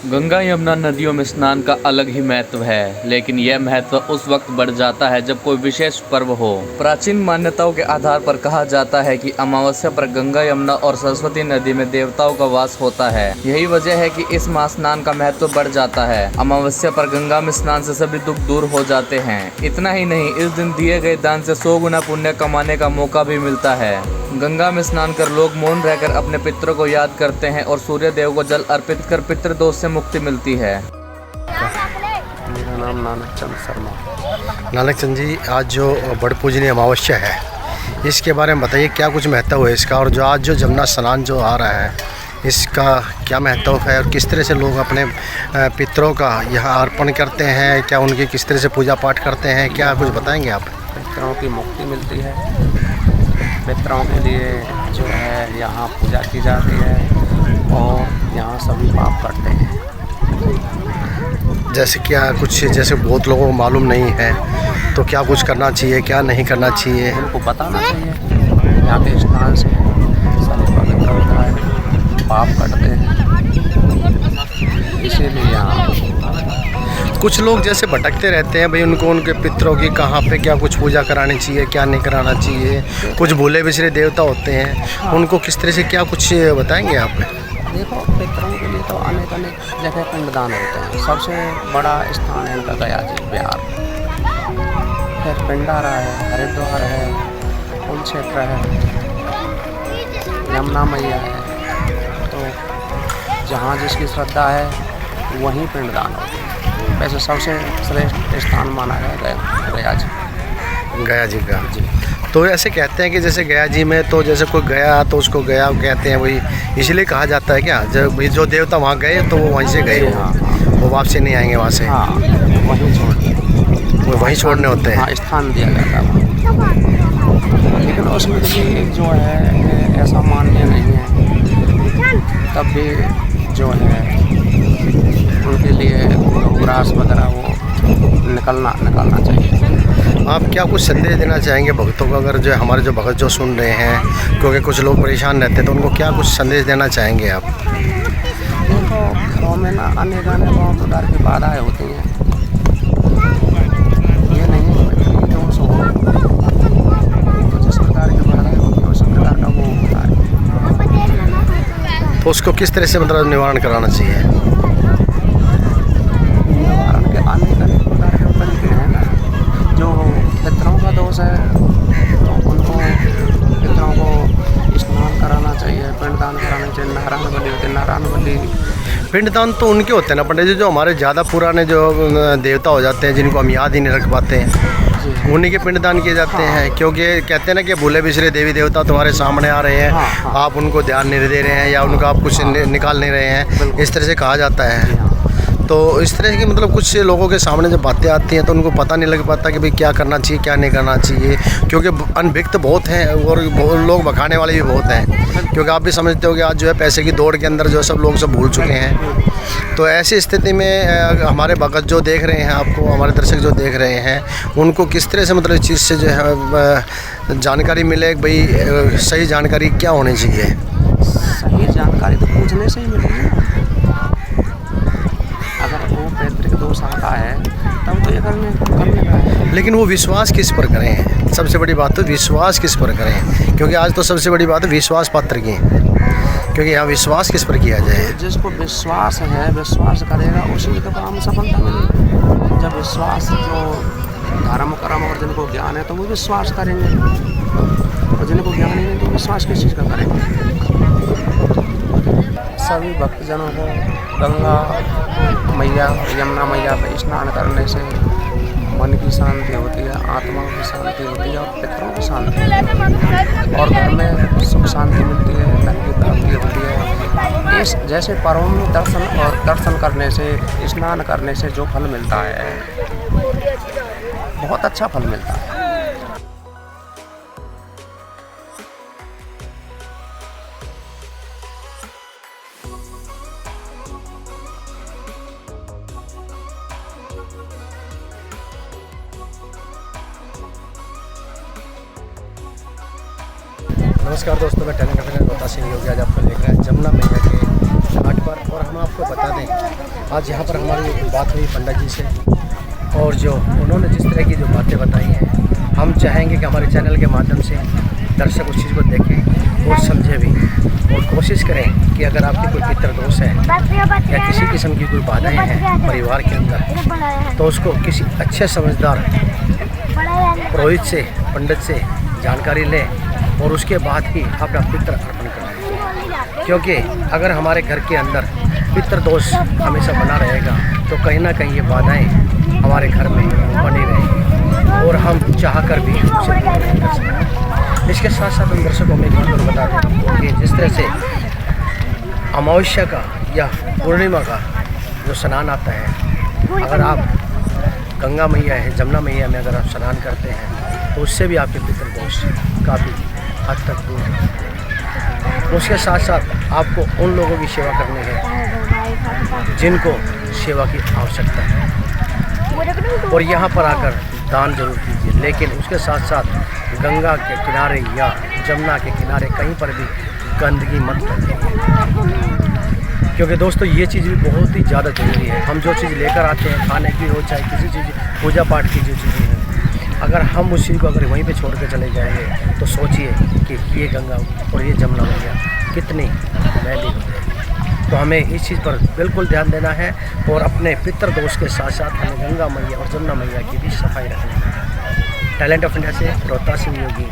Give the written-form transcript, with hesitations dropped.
गंगा यमुना नदियों में स्नान का अलग ही महत्व है, लेकिन यह महत्व उस वक्त बढ़ जाता है जब कोई विशेष पर्व हो। प्राचीन मान्यताओं के आधार पर कहा जाता है कि अमावस्या पर गंगा यमुना और सरस्वती नदी में देवताओं का वास होता है। यही वजह है कि इस माह स्नान का महत्व बढ़ जाता है। अमावस्या पर गंगा में स्नान से सभी दुख दूर हो जाते हैं। इतना ही नहीं, इस दिन दिए गए दान से 100 गुना पुण्य कमाने का मौका भी मिलता है। गंगा में स्नान कर लोग मौन रहकर अपने पितरों को याद करते हैं और सूर्य देव को जल अर्पित कर पितृदोष से मुक्ति मिलती है। मेरा नाम नानक चंद शर्मा। नानक चंद जी, आज जो बड़ पूजनीय अमावस्या है, इसके बारे में बताइए क्या कुछ महत्व है इसका, और जो आज जो जमुना स्नान जो आ रहा है इसका क्या महत्व है, और किस तरह से लोग अपने पितरों का यहाँ अर्पण करते हैं, क्या उनकी किस तरह से पूजा पाठ करते हैं, क्या कुछ बताएंगे आप? पितरों की मुक्ति मिलती है। पितरों के लिए जो है यहाँ पूजा की जाती है और यहाँ सभी पाप करते हैं। जैसे क्या कुछ, जैसे बहुत लोगों को मालूम नहीं है, तो क्या कुछ करना चाहिए, क्या नहीं करना चाहिए? उनको बताना चाहिए। यहाँ के स्नान से सभी पवित्र होता है, पाप कटते हैं, इसीलिए यहाँ कुछ लोग जैसे भटकते रहते हैं भाई, उनको उनके पितरों की कहाँ पे क्या कुछ पूजा करानी चाहिए, क्या नहीं कराना चाहिए। कुछ भूले बिसरे देवता होते हैं, उनको किस तरह से क्या कुछ बताएंगे आप? देखो, पितरों के लिए तो अनेक अनेक जगह पिंडदान होते हैं। सबसे बड़ा स्थान है इनका गया जी बिहार, फिर पिंडारा है, हरिद्वार है, कुल क्षेत्र है, यमुना मैया है। तो जहाँ जिसकी श्रद्धा है वहीं पिंडदान होते हैं। वैसे सबसे श्रेष्ठ स्थान माना गया गया जी। गया जी का जी। तो ऐसे कहते हैं कि जैसे गया जी में तो जैसे कोई गया तो उसको गया कहते हैं, वही इसलिए कहा जाता है क्या, जब जो देवता वहाँ गए तो वो वहीं से गए, हाँ, वो वापसी नहीं आएंगे वहाँ से? हाँ, वहीं छोड़, वो वहीं छोड़ने होते हैं। हाँ, स्थान दिया जाता है। लेकिन उसमें भी जो है ऐसा मान्य नहीं है। तब भी जो है उनके लिए ग्रास वगैरह वो निकालना चाहिए। आप क्या कुछ संदेश देना चाहेंगे भक्तों को, अगर जो हमारे जो भक्त जो सुन रहे हैं, क्योंकि कुछ लोग परेशान रहते हैं, तो उनको क्या कुछ संदेश देना चाहेंगे आप? देखो, घरों में ना आने जाने बहुत प्रकार की बाधाएं होती हैं। ये नहीं है दोष हो, तो जिस प्रकार की बाधाएं होती है उस प्रकार का वो होता है। तो उसको किस तरह से मतलब निवारण कराना चाहिए? अनेक अनेक प्रकार के तरीके हैं ना। जो पितरों का दोष है तो उनको पितरों को स्नान कराना चाहिए, पिंडदान कराना चाहिए। नारायण बलि होते हैं, नारायण बलि पिंडदान तो उनके होते हैं ना पंडित जी, जो हमारे ज़्यादा पुराने जो देवता हो जाते हैं, जिनको हम याद ही नहीं रख पाते हैं, उन्हीं के पिंडदान किए जाते हैं। क्योंकि कहते हैं ना कि भूले बिसरे देवी देवता तुम्हारे सामने आ रहे हैं, आप उनको ध्यान नहीं दे रहे हैं या उनको आप कुछ निकाल नहीं रहे हैं, इस तरह से कहा जाता है। तो इस तरह की मतलब कुछ लोगों के सामने जब बातें आती हैं तो उनको पता नहीं लग पाता कि भाई क्या करना चाहिए, क्या नहीं करना चाहिए, क्योंकि अनभिक्त बहुत हैं और लोग भगाने वाले भी बहुत हैं। क्योंकि आप भी समझते हो कि आज जो है पैसे की दौड़ के अंदर जो है सब लोग सब भूल चुके हैं। तो ऐसी स्थिति में हमारे भगत जो देख रहे हैं, आपको हमारे दर्शक जो देख रहे हैं, उनको किस तरह से मतलब इस चीज़ से जो है जानकारी मिले, भाई सही जानकारी क्या होनी चाहिए? सही जानकारी तो पूछने से ही मिलेगी। अगर वो पैतृक दोष आता है तब तो ये करने का है। लेकिन वो विश्वास किस पर करें? सबसे बड़ी बात तो विश्वास किस पर करें, क्योंकि आज तो सबसे बड़ी बात है विश्वास पात्र की, क्योंकि यहाँ विश्वास किस पर किया जाए? जिसको विश्वास है, विश्वास करेगा उसी को काम सफलता मिलेगी। जब विश्वास जो धर्म कर्म और जिनको ज्ञान है तो वो विश्वास करेंगे, और जिनको ज्ञान ही नहीं तो विश्वास किस चीज़ का करेंगे। सभी भक्तजनों को गंगा मैया, यमुना मैया पर स्नान करने से मन की शांति होती है, आत्मा की शांति होती है और पितरों की शांति होती है, और घर में सुख शांति मिलती है, धन की प्राप्ति होती है। इस जैसे पर्वों में दर्शन करने से, स्नान करने से जो फल मिलता है बहुत अच्छा फल मिलता है। नमस्कार दोस्तों, मैं टैलेंट गौता सिंह योगी। आज आपको देख रहे हैं जमुना मैया के घाट पर। पर। और हम आपको बता दें, आज यहाँ पर हमारी बात हुई पंडित जी से, और जो उन्होंने जिस तरह की जो बातें बताई हैं, हम चाहेंगे कि हमारे चैनल के माध्यम से दर्शक उस चीज़ को देखें और समझे भी, और कोशिश करें कि अगर आपके कोई पितृ दोष है या किसी किस्म की कोई बाधाएं हैं परिवार के अंदर, तो उसको किसी अच्छे समझदार पुरोहित से, पंडित से जानकारी लें और उसके बाद ही अपना पितृ अर्पण करें। क्योंकि अगर हमारे घर के अंदर पितृ दोष हमेशा बना रहेगा तो कहीं ना कहीं ये बाधाएं हमारे घर में बनी रहेंगी और हम चाहकर भी उसे दूर नहीं कर सकते। इसके साथ साथ हम दर्शकों में एक बात और बता दें कि जिस तरह से अमावस्या का या पूर्णिमा का जो स्नान आता है, अगर आप गंगा मैया है, जमुना मैया में अगर आप स्नान करते हैं तो उससे भी आपके पितृ दोष काफ़ी हद तक दूर है। उसके साथ साथ आपको उन लोगों की सेवा करनी है जिनको सेवा की आवश्यकता है, और यहाँ पर आकर दान जरूर कीजिए, लेकिन उसके साथ साथ गंगा के किनारे या जमुना के किनारे कहीं पर भी गंदगी मत करिए। क्योंकि दोस्तों ये चीज़ भी बहुत ही ज़्यादा ज़रूरी है। हम जो चीज़ लेकर आते हैं, खाने की हो चाहे किसी चीज़ पूजा पाठ की जो चीज़ें हैं, अगर हम उस चीज़ को अगर वहीं पे छोड़ के चले जाएंगे तो सोचिए कि ये गंगा और ये जमुना मैया कितनी मैली हो जाएगी। तो हमें इस चीज़ पर बिल्कुल ध्यान देना है और अपने पितृ दोष के साथ साथ हमें गंगा मैया और जमुना मैया की भी सफाई रखनी है। टैलेंट ऑफ इंडिया से रोहतास सिंह योगी।